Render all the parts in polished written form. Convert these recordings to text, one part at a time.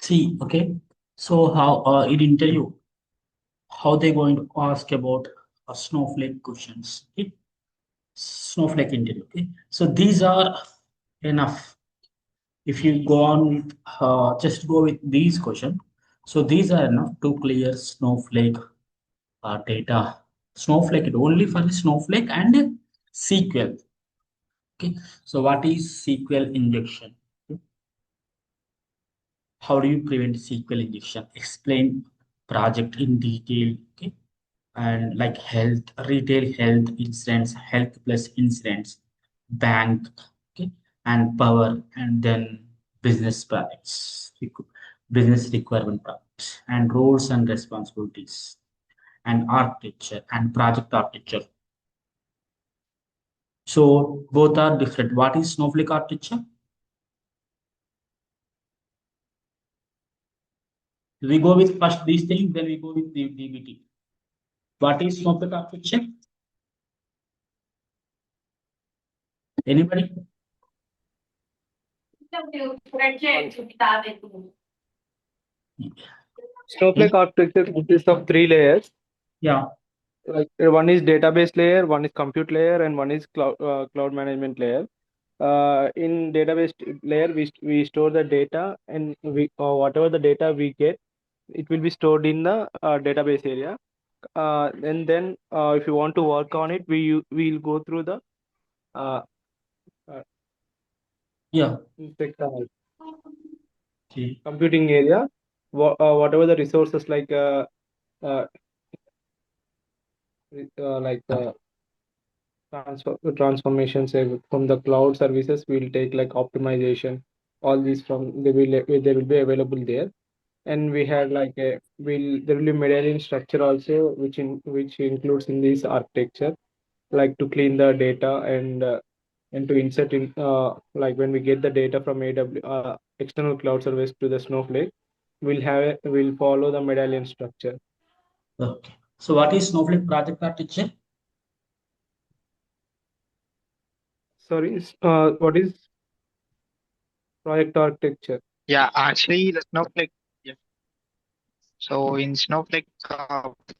See, okay. So how in interview, how they going to ask about Snowflake questions? Okay? Snowflake interview. Okay. So these are enough. If you go on with just go with these questions. So these are enough to clear Snowflake data. Snowflake it only for Snowflake and SQL. Okay. So what is SQL injection? Okay. How do you prevent SQL injection? Explain project in detail. Okay. And like health, retail health insurance, health plus insurance, bank, okay, and power, and then business products, business requirement products, and roles and responsibilities, and architecture and project architecture. So both are different. What is Snowflake architecture? We go with first these things, then we go with the DBT. What is Snowflake architecture? Anybody? Snowflake architecture consists of three layers. Yeah. Like one is database layer, one is compute layer, and one is cloud management layer. In database layer, we store the data, and we whatever the data we get, it will be stored in the database area. And then if you want to work on it, we'll go through the uh, uh, Yeah. Okay. computing area. Whatever the resources uh, like transformations from the cloud services will take like optimization, all these from they will be available there. And we have like a will there will be medallion structure also, which includes in this architecture, like to clean the data and to insert in like when we get the data from external cloud service to the Snowflake, we'll follow the medallion structure. Okay. So what is Snowflake project architecture? Sorry, what is project architecture? Yeah, actually, the Snowflake. Yeah. So in Snowflake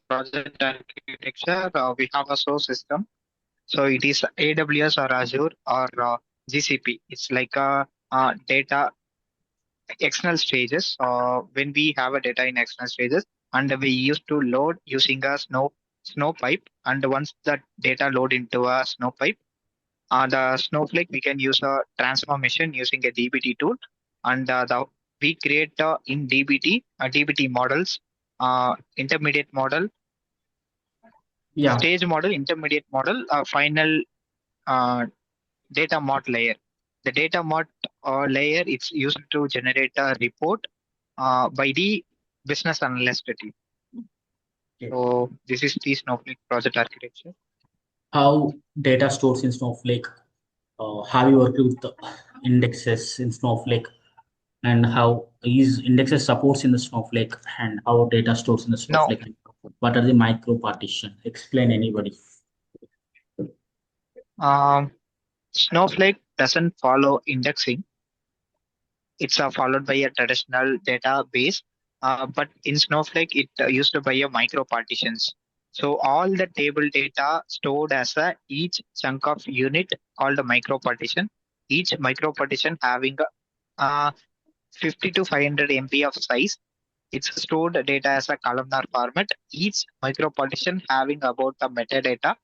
project architecture, we have a source system. So it is AWS or Azure or GCP. It's like a data external stages. When we have a data in external stages, and we used to load using a Snowpipe. And once that data load into a Snowpipe, the Snowflake we can use a transformation using a DBT tool, and we create in DBT DBT models, intermediate model, Yeah. stage model, intermediate model, final uh, data mod layer. The data mod layer it's used to generate a report by the business analyst team. Okay. So this is the Snowflake project architecture. How data stores in Snowflake? Have you worked with the indexes in Snowflake? And how is indexes supports in the Snowflake and how data stores in the No, Snowflake? What are the micro-partition? Explain anybody. um, Snowflake doesn't follow indexing. It's followed by a traditional database, but in Snowflake, it used by a micro-partitions. So all the table data stored as each chunk of unit called a micro-partition. Each micro-partition having a 50 to 500 MB of size. It's stored data as a columnar format. Each micro-partition having about the metadata.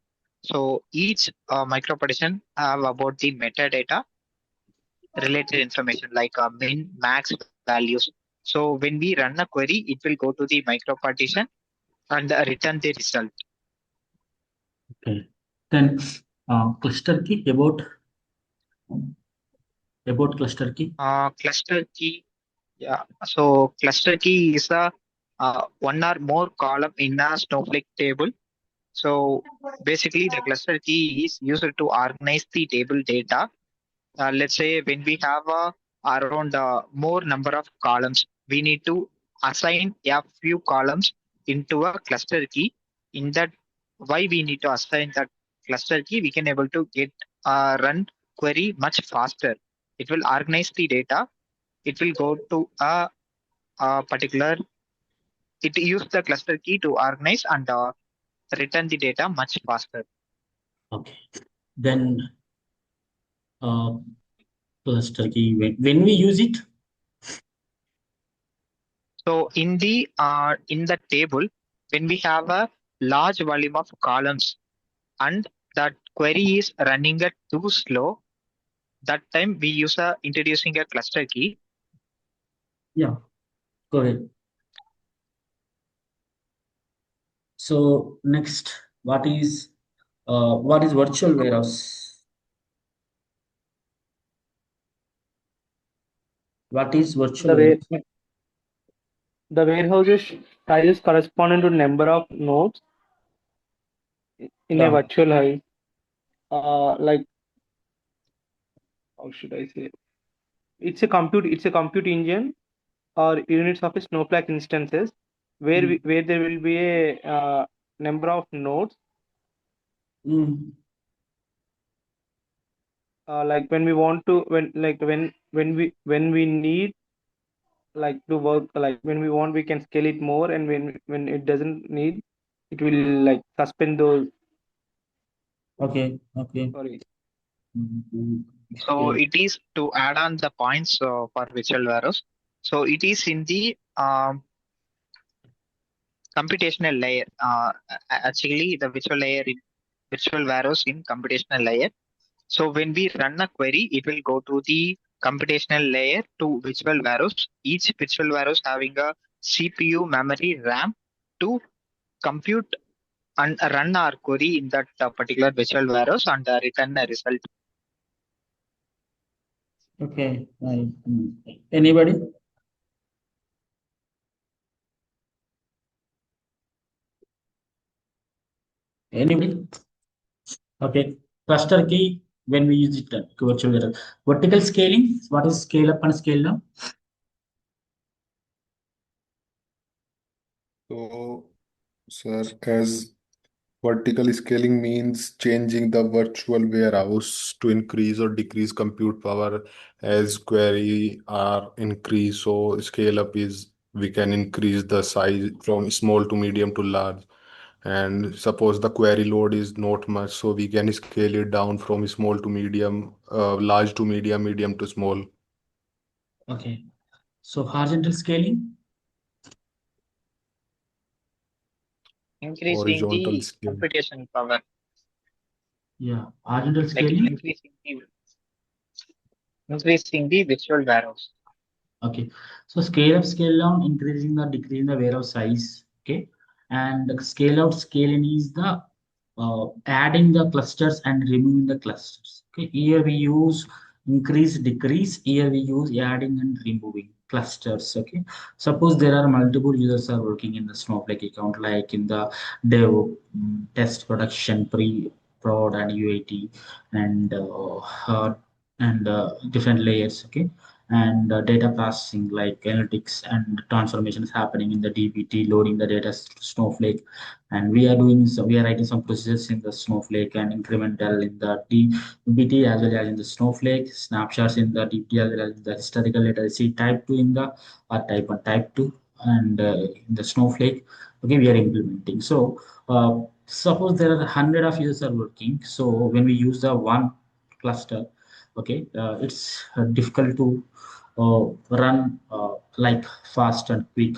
So each micro-partition have about the metadata related information like min, max values. So when we run a query, it will go to the micro partition and return the result. Okay. Then cluster key about cluster key. Cluster key, yeah. So cluster key is a one or more column in a Snowflake table. So basically, the cluster key is used to organize the table data. Let's say when we have around more number of columns, we need to assign a few columns into a cluster key. In that, why we need to assign that cluster key, we can able to get run query much faster. It will organize the data. It will go to a particular, it used the cluster key to organize and return the data much faster. Okay. Then uh, cluster key, when we use it? So in the table, when we have a large volume of columns and that query is running at too slow, that time we use introducing a cluster key. Yeah, correct. So next, what is virtual warehouse? What is virtual The warehouse? way the warehouses sizes corresponding to number of nodes in a Yeah. virtual hive. Like how should I say? It's a compute engine or units of a Snowflake instances where there will be a number of nodes. Mm. Like when we want to when we need like to work, like when we want we can scale it more, and when it doesn't need, it will like suspend those. Okay. Okay. Sorry. So Okay. it is to add on the points for virtual warehouse. So it is in the computational layer. Actually, the virtual warehouse in computational layer. So when we run a query, it will go to the computational layer to virtual warehouse. Each virtual warehouse having a CPU, memory, RAM to compute and run our query in that particular virtual warehouse and return a result. Okay. Anybody? Anybody? Okay. Cluster key when we use it virtual warehouse. Vertical scaling. What is scale up and scale down? So, sir, as vertical scaling means changing the virtual warehouse to increase or decrease compute power as query are increase. So scale up is we can increase the size from small to medium to large. And suppose the query load is not much, so we can scale it down from small to medium, large to medium, medium to small. Okay. So horizontal scaling. Increasing Horizontal the scale. computation power, Yeah. Horizontal like scaling. increasing the virtual warehouse. Okay, so scale up, scale down, increasing the decreasing the warehouse size. Okay, and the scale out, scale in is the adding the clusters and removing the clusters. Okay, here we use increase, decrease. Here we use adding and removing clusters. Okay, suppose there are multiple users are working in the Snowflake account, like in the dev, test, production, prod, and UAT, and different layers. Okay, and data processing like analytics and transformations happening in the dbt, loading the data to Snowflake, and we are writing some processes in the Snowflake and incremental in the dbt as well as in the Snowflake, snapshots in the dbt as well as the historical data. See type 2 in the type 1, type 2, and in the Snowflake. Okay, we are implementing. So suppose there are 100 of users are working, so when we use the one cluster, okay, it's difficult to run like fast and quick,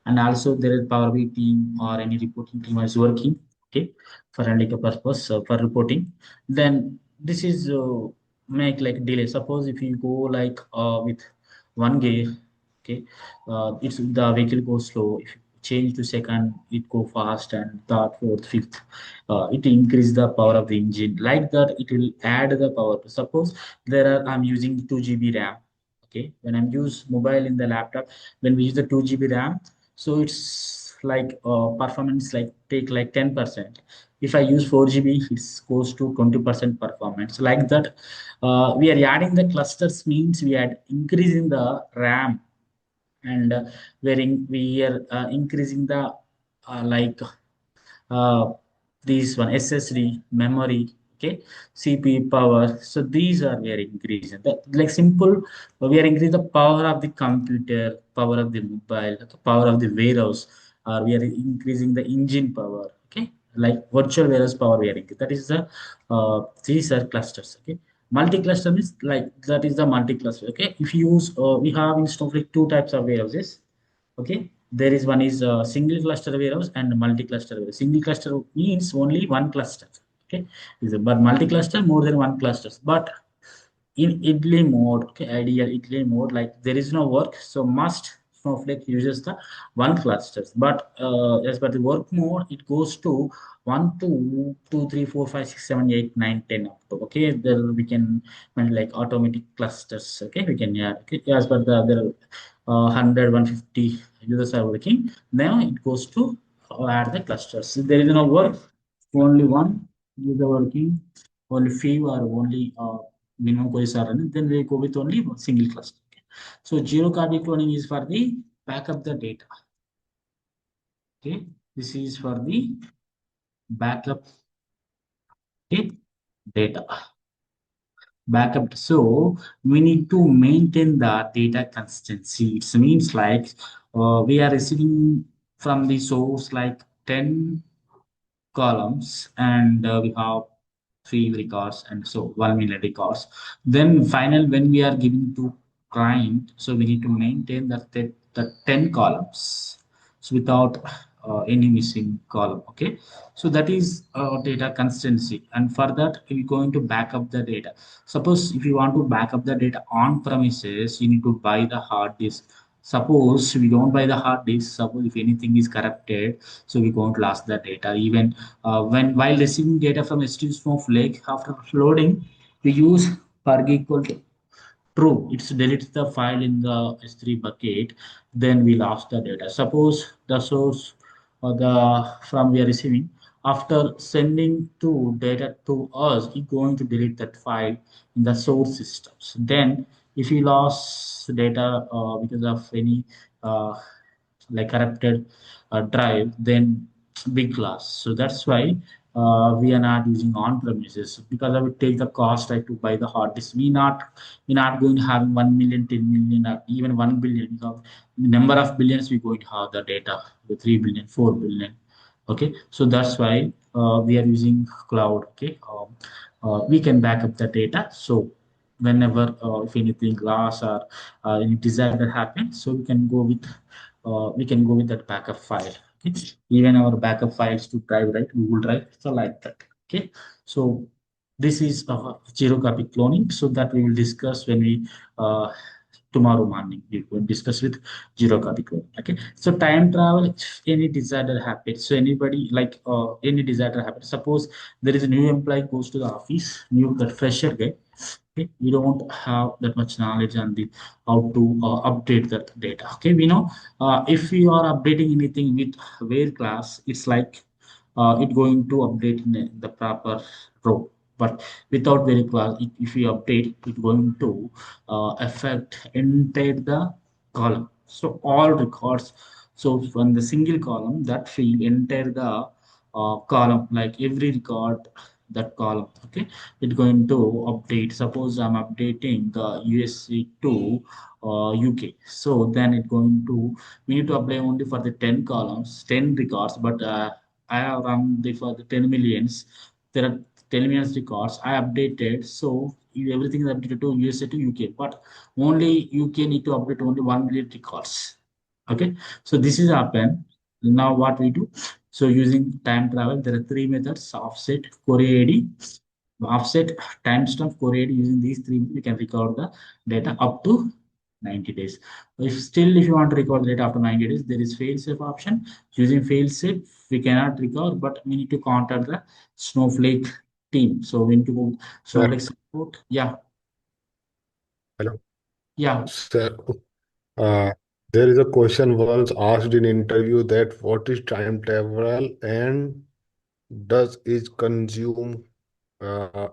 and also there is Power BI team or any reporting team is working, okay, for analytical purpose, for reporting. Then this is make like delay. Suppose if you go like with one gear, okay, it's the vehicle goes slow. If you change to second, it go fast, and third, fourth, fifth, it increase the power of the engine. Like that, it will add the power. Suppose there are I'm using 2 GB RAM. Okay, when I'm use mobile in the laptop, when we use the 2 GB RAM, so it's like performance like take like 10%. If I use 4 GB, it goes to 20% performance. Like that, we are adding the clusters means we are increasing the RAM, and we are increasing the like uh, these one SSD memory. Okay, CPU power. So these are we are increasing. Like simple, we are increasing the power of the computer, power of the mobile, the power of the warehouse, or we are increasing the engine power. Okay, like virtual warehouse power we are increasing. That is the these are clusters. Okay, multi-cluster means like that is the multi-cluster. Okay, if you use we have in Snowflake two types of warehouses. Okay, there is one is single cluster warehouse and multi-cluster warehouse. Single cluster means only one cluster. Okay, but multi-cluster more than one clusters. But in idle mode, okay, ideal idle mode, like there is no work, so must Snowflake uses the one clusters. But as per the work mode, it goes to 1, 2, 2, 3, 4, 5, 6, 7, 8, 9, 10 up to. Okay, there we can find like automatic clusters. Okay, we can, yeah. Okay, as per the there are 100, 150 users are working. Now it goes to add the clusters. If there is no work, only one user working, only few or only minimum queries are running, then we go with only one single cluster. Okay. So zero copy cloning is for the backup the data. Okay, this is for the backup, okay, data. Backup. So we need to maintain the data consistency. It means like we are receiving from the source like 10 columns and we have three records and so 1 million records. Then final when we are giving to client, so we need to maintain the 10 columns, so without any missing column. Okay, so that is data consistency, and for that we're going to back up the data. Suppose if you want to back up the data on premises, you need to buy the hard disk. Suppose we don't buy the hard disk, suppose if anything is corrupted, so we won't lose the data. Even when while receiving data from S2 Snowflake, after loading, we use purg equal to true. It's deletes the file in the S3 bucket, then we lost the data. Suppose the source or the from we are receiving, after sending to data to us, it's going to delete that file in the source systems. Then if we lost data because of any uh, like corrupted drive, then big loss. So that's why we are not using on premises, because I would take the cost right to buy the hard disk. We not going to have 1 million, 10 million, or even 1 billion. Because the number of billions we going to have the data, the 3 billion, 4 billion. Okay, so that's why we are using cloud. Okay, we can back up the data. So whenever if anything loss or any disaster happens, so we can go with that backup file. Okay, even our backup files to drive, right, Google Drive, so like that. Okay, so this is zero copy cloning, so that we will discuss when we tomorrow morning we will discuss with zero copy cloning. Okay, so time travel, if any disaster happens, so anybody like any disaster happens, suppose there is a new employee goes to the office, new that fresher guy. Okay, we don't have that much knowledge on the how to update that data. Okay, we know if we are updating anything with where class, it's like it going to update in the proper row. But without very class, if we update, it going to affect entire the column. So all records. So from the single column, that field enter the column, like every record that column. Okay, it's going to update. Suppose I'm updating the USC to UK, so then it's going to, we need to apply only for the 10 columns, 10 records, but I have run the for the 10 millions. There are 10 millions records I updated, so everything is updated to USA to UK, but only UK need to update only 1 million records. Okay, so this is happen. Now what we do, so using time travel, there are three methods: offset, query ID, offset, timestamp, query ID. Using these three, we can record the data up to 90 days. If you want to record data after 90 days, there is fail-safe option. Using fail-safe, we cannot record, but we need to contact the Snowflake team. So we need to go Sir, Snowflake support. Yeah, hello. yeah. Sir, uh, there is a question once asked in interview that what is time travel and does it consume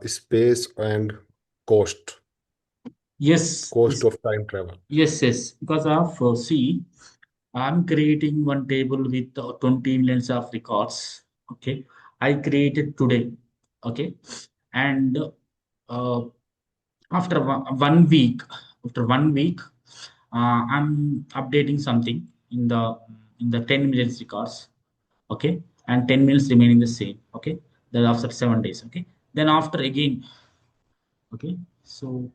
space and cost Yes, cost of time travel? yes. Because of see, I'm creating one table with 20 millions of records. Okay, I created today. Okay, and after 1 week, I'm updating something in the 10 minutes records, okay, and 10 minutes remaining the same, okay. Then after 7 days, okay. Then after again, okay, so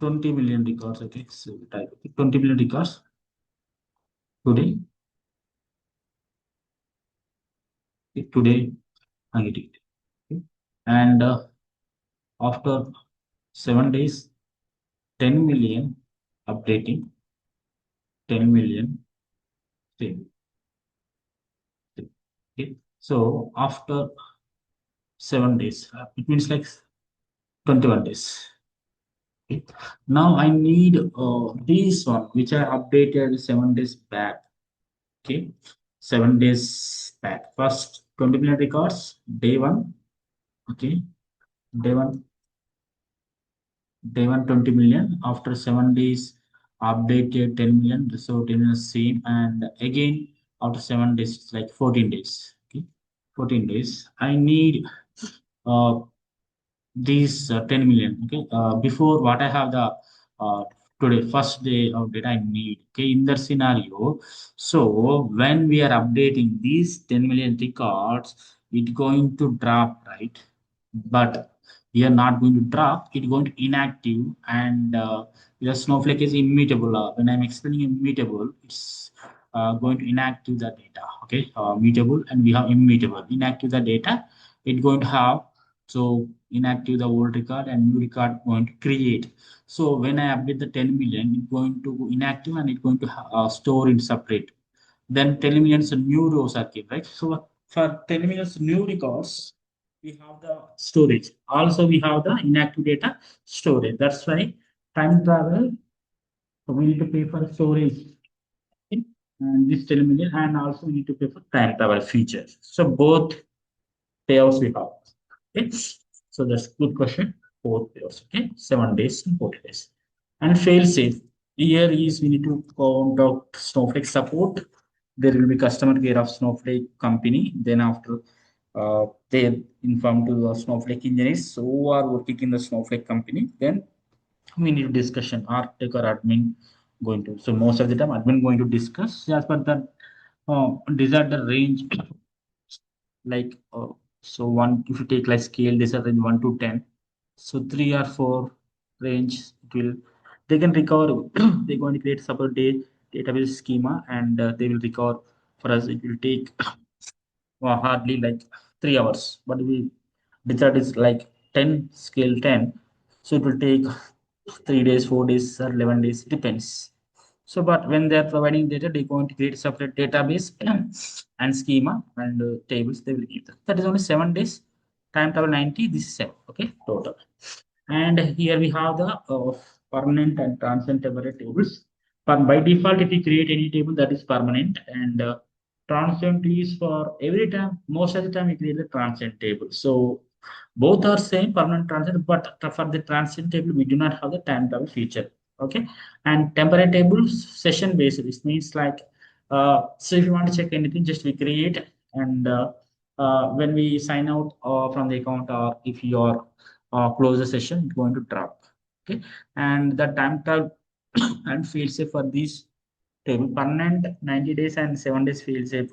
20 million records, okay. So type 20 million records today. Today I get it, okay. And after 7 days, 10 million updating, 10 million same. Okay. So after 7 days, it means like 21 days. Okay. Now I need this one, which I updated 7 days back. Okay. 7 days back. First 20 million records, day one. Okay. Day one, 20 million. After 7 days, updated 10 million. So 10 million is same. And again, after 7 days, it's like 14 days. Okay. 14 days. I need uh, these 10 million. Okay. Before what I have the today first day of data I need. Okay. In that scenario, so when we are updating these 10 million records, it's going to drop, right? But we are not going to drop. It's going to inactive, and the Snowflake is immutable. When I'm explaining immutable, it's going to inactive the data. Okay. Mutable, and we have immutable. Inactive the data, it's going to have, so inactive the old record and new record going to create. So when I update the 10 million, it's going to inactive and it's going to store in separate. Then 10 million new rows are kept, right? So for 10 million new records, we have the storage. Also, we have the inactive data storage. That's why time travel, so we need to pay for storage. Okay? And this 10 million, and also we need to pay for time travel features. So both payouts we have. Okay. So that's good question. Both payouts. Okay. 7 days and 40 days. And fail safe. Here is we need to contact Snowflake support. There will be customer care of Snowflake company. Then after they inform to the Snowflake engineers who are working in the Snowflake company. Then we need discussion. Architect or admin going to. So most of the time admin going to discuss as per the desired range, like so one, if you take like scale, this is range 1 to 10, so 3 or 4 range, it will, they can recover. They're going to create separate database schema, and they will recover. For us it will take hardly like 3 hours, but we decide is like 10 scale 10, so it will take 3 days, 4 days, or 11 days, depends. So, but when they are providing data, they're going to create separate database and schema and tables. They will give them. That is only 7 days. Time travel 90. This is 7. Okay, total. And here we have the permanent and transient temporary tables. But by default, if you create any table, that is permanent, and transient is for every time. Most of the time, we create the transient table. So both are same, permanent, transient, but for the transient table, we do not have the time travel feature. Okay. And temporary tables session based. This means like, so if you want to check anything, just we create, and when we sign out from the account, or if you are close the session, it's going to drop. Okay. And the time travel and field safe for these table, permanent 90 days and 7 days field safe.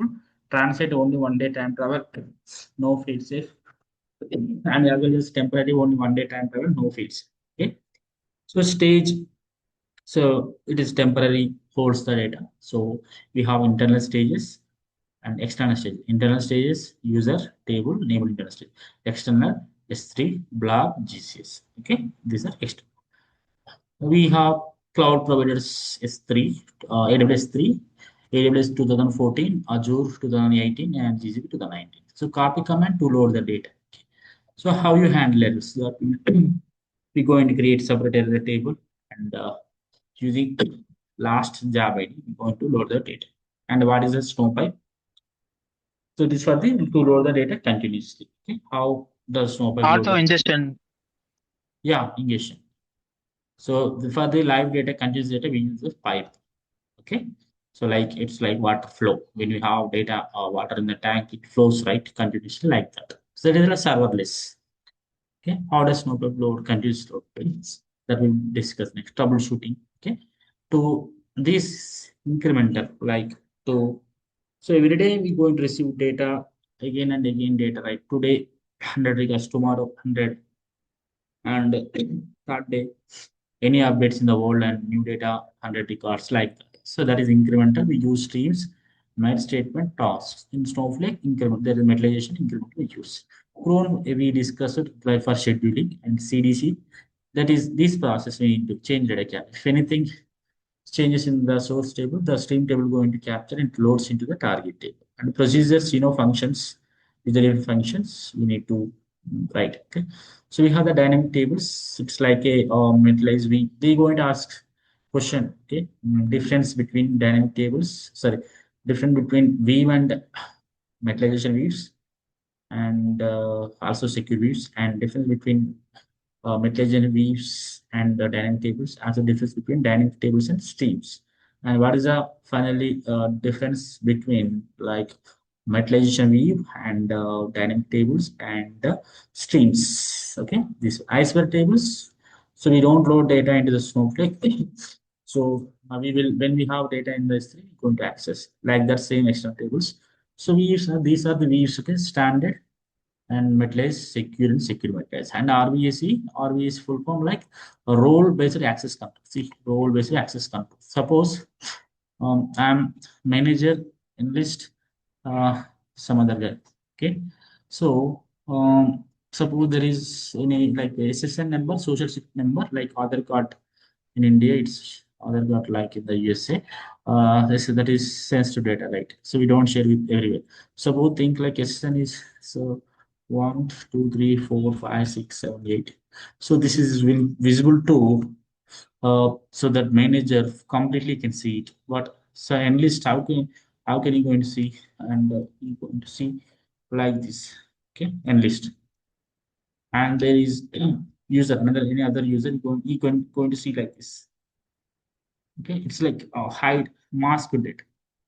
Transit only 1 day time travel, no field safe. And as well as temporary only 1 day time travel, no fields. Okay. So stage, so it is temporary, holds the data. So we have internal stages and external stages. Internal stages, user, table, name internal stage. External, S3, blob, GCS. Okay, these are external. We have cloud providers S3, AWS 3, AWS 2014, Azure 2018, and GCP 2019. So copy command to load the data. So how you handle it? So we're going to create separate error table, and using last job ID, we're going to load the data. And what is a Snowpipe? So this for the to load the data continuously. Okay, how does Snowpipe load Auto the? ingestion. Yeah, ingestion. So for the live data, continuous data, we use the pipe. Okay, so like it's like water flow. When you have data or water in the tank, it flows right continuously like that. So that is a serverless. Okay, how does Snowpipe load continuous load pages? That we'll discuss next. Troubleshooting. Okay, to this incremental, like to, so every day we going to receive data again and again data, right? Today 100 records, tomorrow 100, and third day any updates in the world and new data 100 records like that. So that is incremental. We use streams, met statement, tasks. In Snowflake, increment there is metallization increment we use. Cron we discussed like for scheduling, and CDC, that is this process we need to change data cap. If anything changes in the source table, the stream table going to capture and loads into the target table. And procedures, functions, with the different functions we need to write. Okay, so we have the dynamic tables. It's like a mentalized. They going to ask question. Okay, difference between dynamic tables. Sorry, difference between weave and metallization weaves, and also secure weaves, and difference between metallization weaves and dynamic tables, as a difference between dynamic tables and streams. And what is the finally difference between like metallization weave and dynamic tables and streams? Okay, these iceberg tables. So we don't load data into the Snowflake. So we will, when we have data in the S3, we're going to access like that same external tables. So weaves are, these are the weaves. Okay, standard and metallized, secure and secure metallized. And RBAC full form like a role-based access control. See, role-based access control. Suppose I'm manager, Analyst, some other guy. Okay, so suppose there is any like SSN number, social security number, like Aadhaar card in India, it's Aadhaar card like in the USA. That is sensitive data, right? So we don't share with everywhere. Suppose think like SSN is so 1, 2, 3, 4, 5, 6, 7, 8. So this is visible to so that manager completely can see it. But so Analyst, how can you going to see? And you going to see like this. Okay, Analyst, and there is user, another any other user going to see like this. Okay, it's like hide mask data.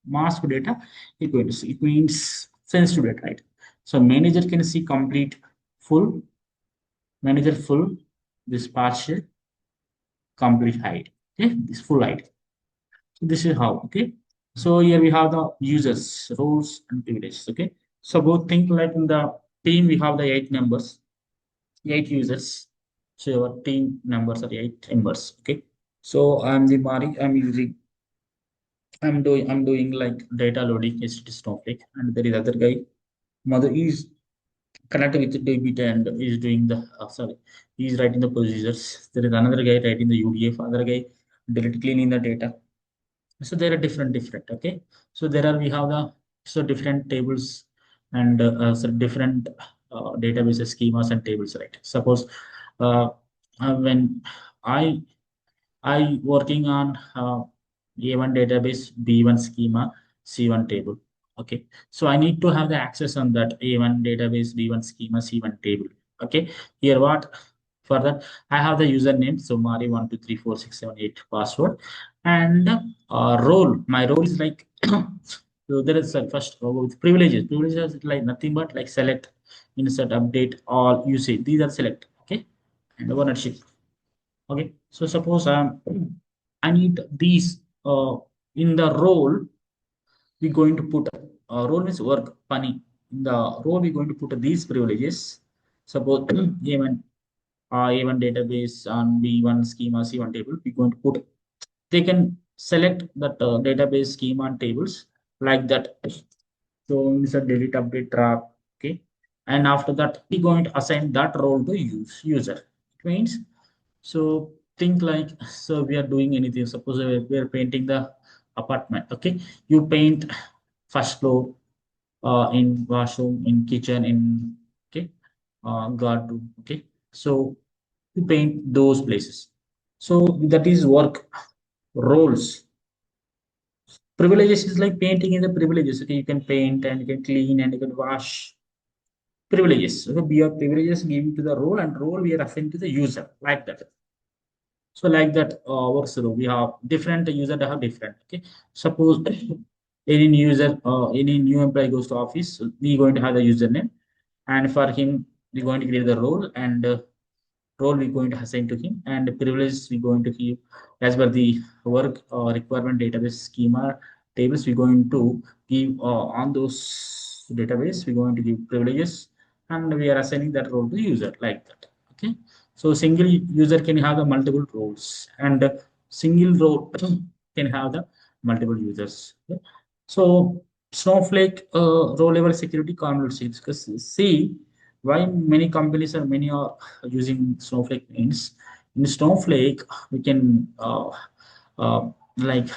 Mask data you're going to see. It means sensitive data, right? So manager can see complete, full, manager full, this partial, complete hide. Okay, this full hide. So this is how. Okay, so here we have the users, roles, and privileges. Okay, so both think like in the team we have the 8 members, 8 users. So your team numbers are 8 members. Okay, so I'm the Mari. I'm doing like data loading is Snowflake, and there is other guy. Madhu is connected with the debit and is doing the sorry, he's writing the procedures. There is another guy writing the UDF, other guy directly cleaning the data. So there are different. Okay, so there are we have the so different tables and so different databases, schemas, and tables. Right. Suppose when I I working on A1 database, B1 schema, C1 table. Okay, so I need to have the access on that A1 database, B1 schema, C1 table. Okay, here what for that I have the username, so Mari 1234678 password, and role. My role is like so there is first with privileges. Privileges is like nothing but like select, insert, update, all usage. These are select. Okay, and ownership. Okay, so suppose I need these in the role we're going to put role means work funny. In the role we're going to put these privileges. Suppose A1 database on B1 schema C1 table, we're going to put, they can select that database schema and tables like that. So insert, delete, update, drop. Okay, and after that we're going to assign that role to user. It means, so think like, so we are doing anything. Suppose we are painting the apartment. Okay, you paint first floor, in washroom, in kitchen, in okay, guard room. Okay, so you paint those places. So that is work roles. Privileges is like painting in the privileges. Okay, you can paint and you can clean and you can wash. Privileges. So we are privileges given to the role, and role we are assigned to the user like that. So like that works. So we have different user to have different. Okay, suppose any new user, any new employee goes to office, so we going to have the username. and for him we're going to create the role, and role we're going to assign to him, and privileges we're going to give as per the work requirement database schema tables. We're going to give on those database, we're going to give privileges, and we are assigning that role to user like that. Okay, so single user can have the multiple roles, and single role can have the multiple users. Okay? So Snowflake row level security conversations, because see why many companies or many are using Snowflake means, in Snowflake we can uh, like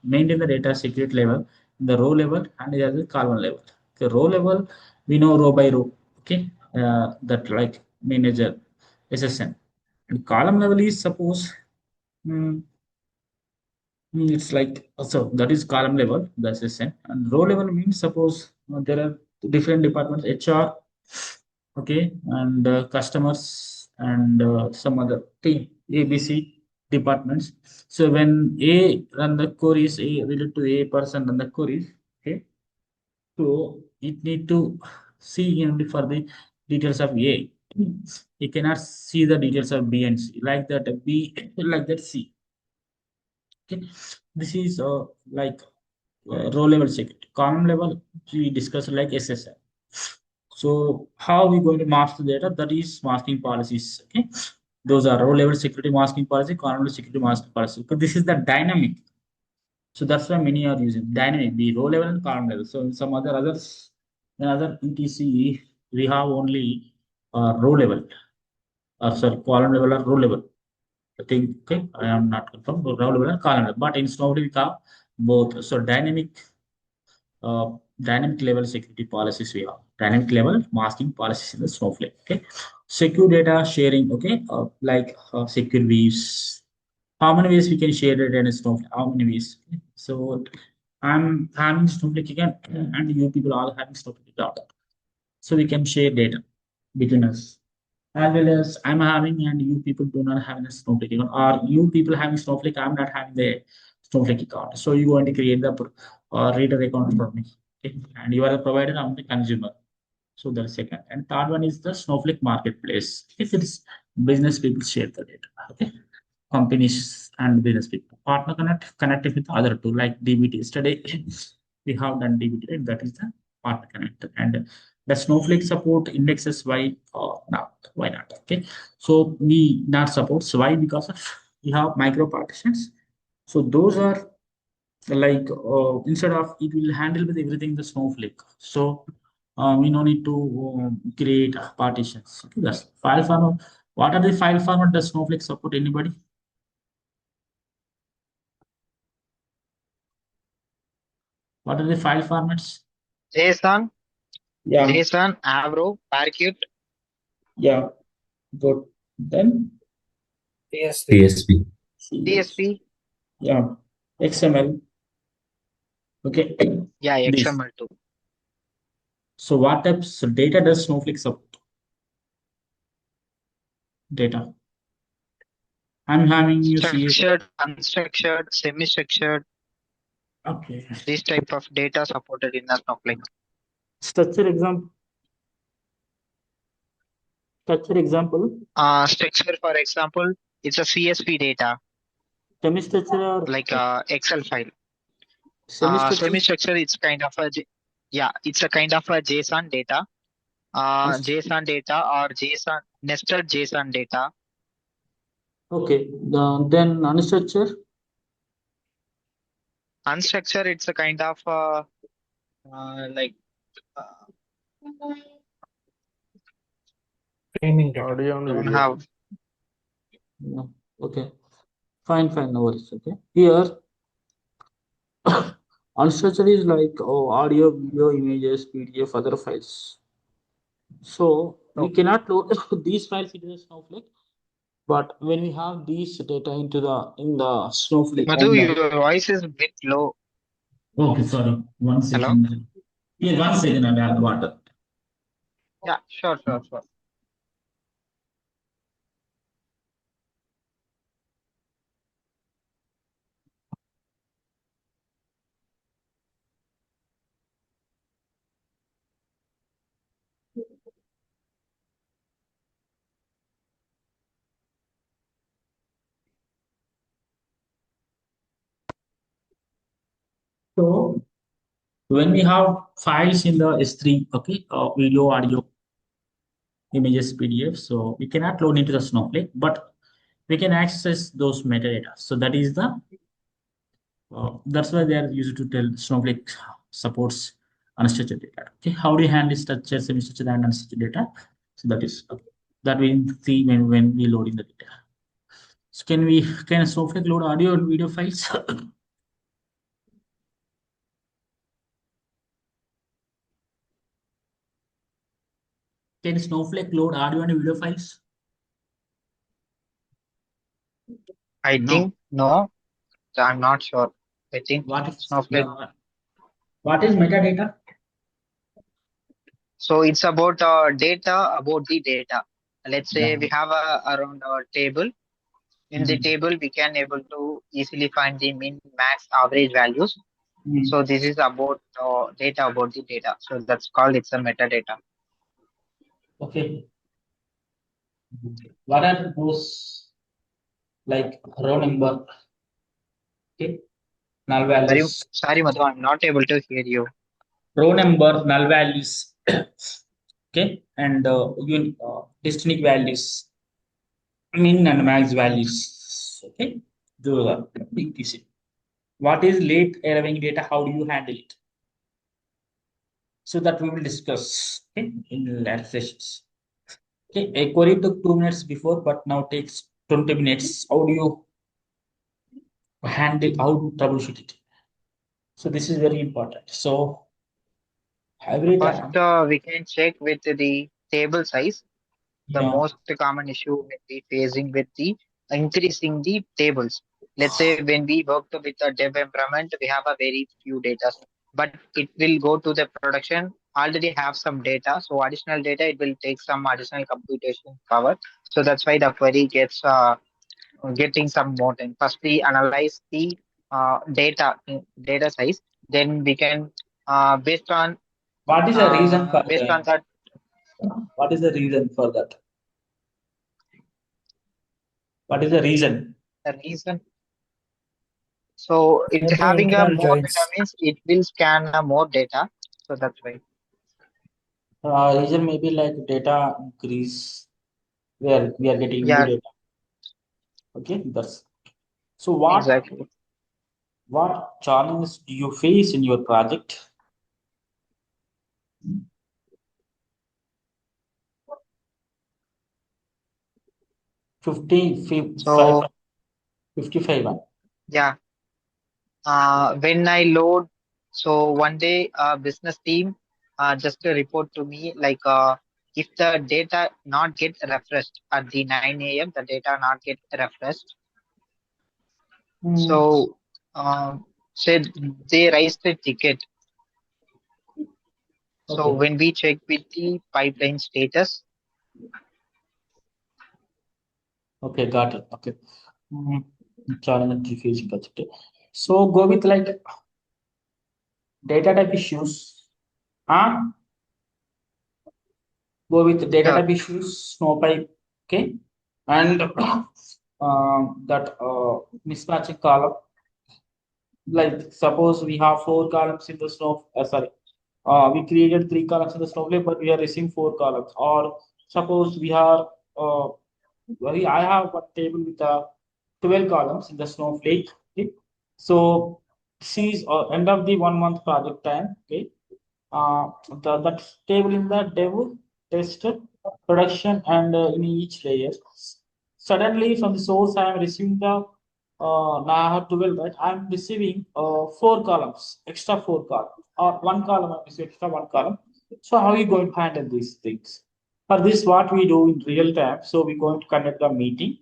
maintain the data security level, the row level and the other column level. The row level we know row by row, okay, that like manager SSN, and column level is suppose mm, it's like so that is column level, the SSN, and row level means suppose there are different departments, HR, okay, and customers, and some other team ABC departments. So when A run the queries, A related to A person run the queries, okay, so it need to see only for the details of A. You cannot see the details of B and C like that. B like that C. Okay, this is like row level security. Column level we discussed like SSL. So how we going to mask the data? That is masking policies. Okay, those are row level security masking policy, column level security masking policy. But this is the dynamic. So that's why many are using dynamic, the row level and column level. So in some others, in other ETC, we have only row level, or sorry, column level or row level. I think, okay, I am not confirmed, but row level and column level. But in Snowflake, we have both. So uh, dynamic level security policies we have. Dynamic level masking policies in the Snowflake. Okay, secure data sharing. Okay, like secure views. How many ways we can share data in Snowflake? How many ways? Okay. So I'm having Snowflake again, and you people are having Snowflake data. So we can share data between us. As well as I'm having and you people do not have a Snowflake account, or you people having Snowflake, I'm not having the Snowflake account. So you want to create the reader account for me. Okay? And you are a provider, I'm the consumer. So that's second. And third one is the Snowflake marketplace. If it's business people share the data. Okay, companies and business people. Partner connect with other two like DBT. Yesterday we have done DBT, right? That is the partner connect. And the Snowflake support indexes why not? Why not? Okay, so we not supports why, because of we have micro partitions. So those are like instead of it will handle with everything the Snowflake. So we no need to create partitions. Okay, that's file format. What are the file format does Snowflake support? Anybody? What are the file formats? JSON, Yeah, JSON, Avro, Parquet, yeah, good. Then CSV. CSS, CSV, yeah, XML. Okay, yeah, this. XML2. So what types of data does Snowflake support? Data. I'm having you see it. Structured, unstructured, semi-structured, Okay. this type of data supported in the Snowflake. Structure example. Structure example. Structure, for example, it's a CSV data, Semi-structure or like Excel file. semi-structure. Semi-structure, it's kind of a, yeah, it's a kind of a JSON data, JSON data or JSON, nested JSON data. Okay. Then unstructured. Unstructured, it's a kind of like uh, Training data. Audio and don't video. have. No. Okay. Fine, fine. No worries. Okay. Here, unstructured is like audio, video, images, PDF, other files. So we Okay. cannot load these files into the Snowflake. But when we have these data into the in the Snowflake Madhu, on your the voice is a bit low. okay, sorry, one Hello? second. Yeah, 1 second. I have water. Yeah, sure, sure, sure. So when we have files in the S3, okay, video, audio, images, PDF, so we cannot load into the Snowflake, but we can access those metadata. So that is the that's why they are used to tell Snowflake supports unstructured data. Okay, how do you handle structured, semi-structured, and unstructured data? So that is that we see when we load in the data. So can Snowflake load audio and video files? Can Snowflake load audio and video files? I No. think no. I'm not sure. I think What is Snowflake. what is metadata? So it's about data about the data. Let's say Yeah. we have around a table. In the table, we can able to easily find the min, max, average values. So this is about data about the data. So that's called it's a metadata. Okay. What are those like row number? Okay. Null values. Sorry, Madhu, I'm not able to hear you. Row number, null values. Okay, and distinct values, min and max values. Okay, those are BTC. What is late arriving data? How do you handle it? So that we will discuss, okay, in later sessions. Okay, a query took 2 minutes before, but now takes 20 minutes. How do you handle? How do you troubleshoot it? So this is very important. So every First, time, we can check with the table size. The yeah, most common issue will be facing with the increasing the tables. Let's say when we work with a dev environment, we have a very few data, but it will go to the production, already have some data. So additional data, it will take some additional computation power. So that's why the query gets getting some more time. First, we analyze the data size. Then we can what is the reason for based on that? that What is the reason for that? What is the reason? the reason. So it For the having a internet more data giants. means it will scan more data. So that's why. Reason maybe like data increase where we are getting new Yeah, data. Okay, that's so. exactly. What challenges do you face in your project? 50, 55, So 55. yeah, when I load, so one day business team just report to me like if the data not get refreshed at the 9 a.m. the data not get refreshed. So said they raised the ticket. So Okay, when we check with the pipeline status, okay, got it. Okay. Mm, Challenge you facing project. So go with like data type issues. Ah, go with data sure. type issues, Snowpipe. Okay, and that mismatching column. Like suppose we have 4 columns in the sorry, we created 3 columns in the Snowflake, but we are receiving 4 columns. Or suppose we have I have one table with 12 columns in the Snowflake. Okay? So this is end of the 1 month project time. Okay, that table in the dev, test, production, and in each layer. Suddenly, from the source, I am receiving the now I have 12, right? I am receiving 4 columns, extra 4 columns, or 1 column, I receiving extra 1 column. So, how are you going to handle these things? For this, what we do in real time, so we're going to conduct a meeting.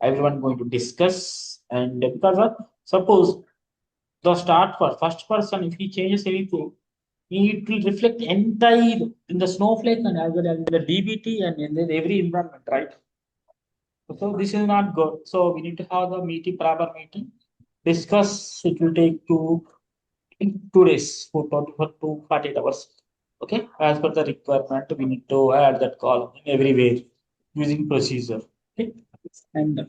Everyone going to discuss, and because suppose the start for first person, if he changes anything, it will reflect entire in the Snowflake and as well as in the DBT and in the every environment, right? So this is not good. So we need to have the meeting, proper meeting, discuss. It will take 2 days, for 24 to 48 hours. Okay, as per the requirement, we need to add that column everywhere using procedure. Okay, and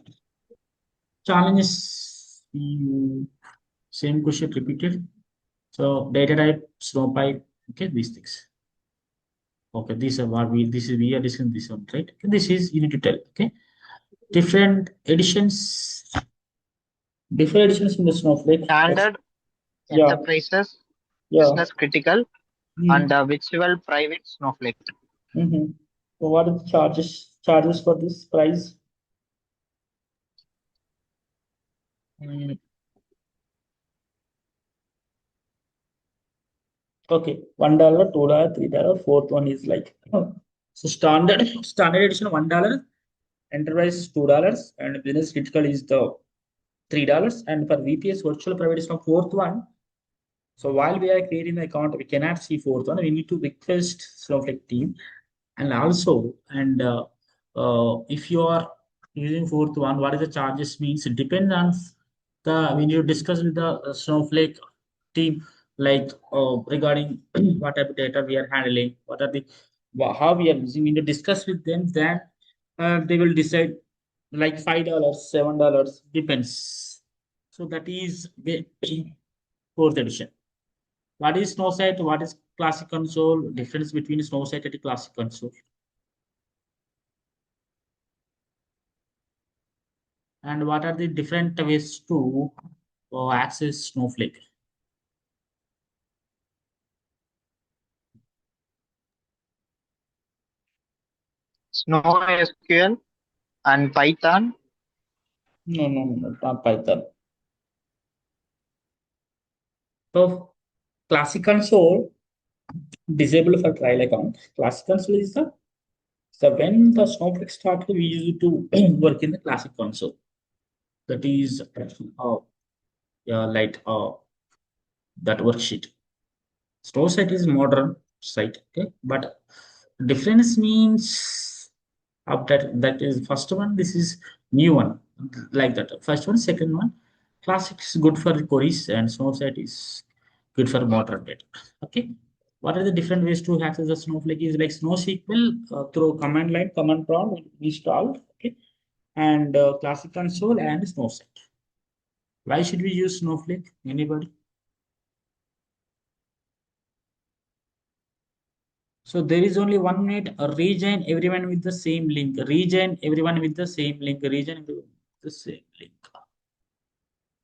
challenges. Same question repeated. So data type, Snowpipe, okay, these things. Okay, these are what we are discussing this one, right? Okay, this is you need to tell, okay? Different editions in the Snowflake. Standard, Yeah, enterprises, yeah. business critical, and virtual private Snowflake. Mm-hmm. So what are the charges for this price? Mm, okay, $1, $2, $3. Fourth one is like so standard edition $1, enterprise $2, and business critical is the $3. And for VPS virtual private is the fourth one. So while we are creating the account, we cannot see fourth one. We need to request Snowflake team, and also if you are using fourth one, what is the charges means? It depends on the when you discuss with the Snowflake team, like regarding what type of data we are handling, what are the how we are using. When you discuss with them, then they will decide like $5, $7 depends. So that is the fourth edition. What is Snowsite? What is classic console? Difference between Snowsite and classic console. And what are the different ways to access Snowflake? SnowSQL and Python. No, not Python. So classic console disable for trial account. Classic console is the so when the Snowflake started, we used to work in the classic console. That is yeah, like that worksheet. Snowsite is modern site, okay, but difference means of that is first one. This is new one like that. First one, second one. Classic is good for queries and Snowsite is good for modern data. Okay. What are the different ways to access the Snowflake? Is like SnowSQL through command line, command prompt installed. Okay, and classic console and Snowsite. Why should we use Snowflake? Anybody? So there is only one minute. Rejoin everyone with the same link. Rejoin everyone with the same link. Rejoin everyone with the same link.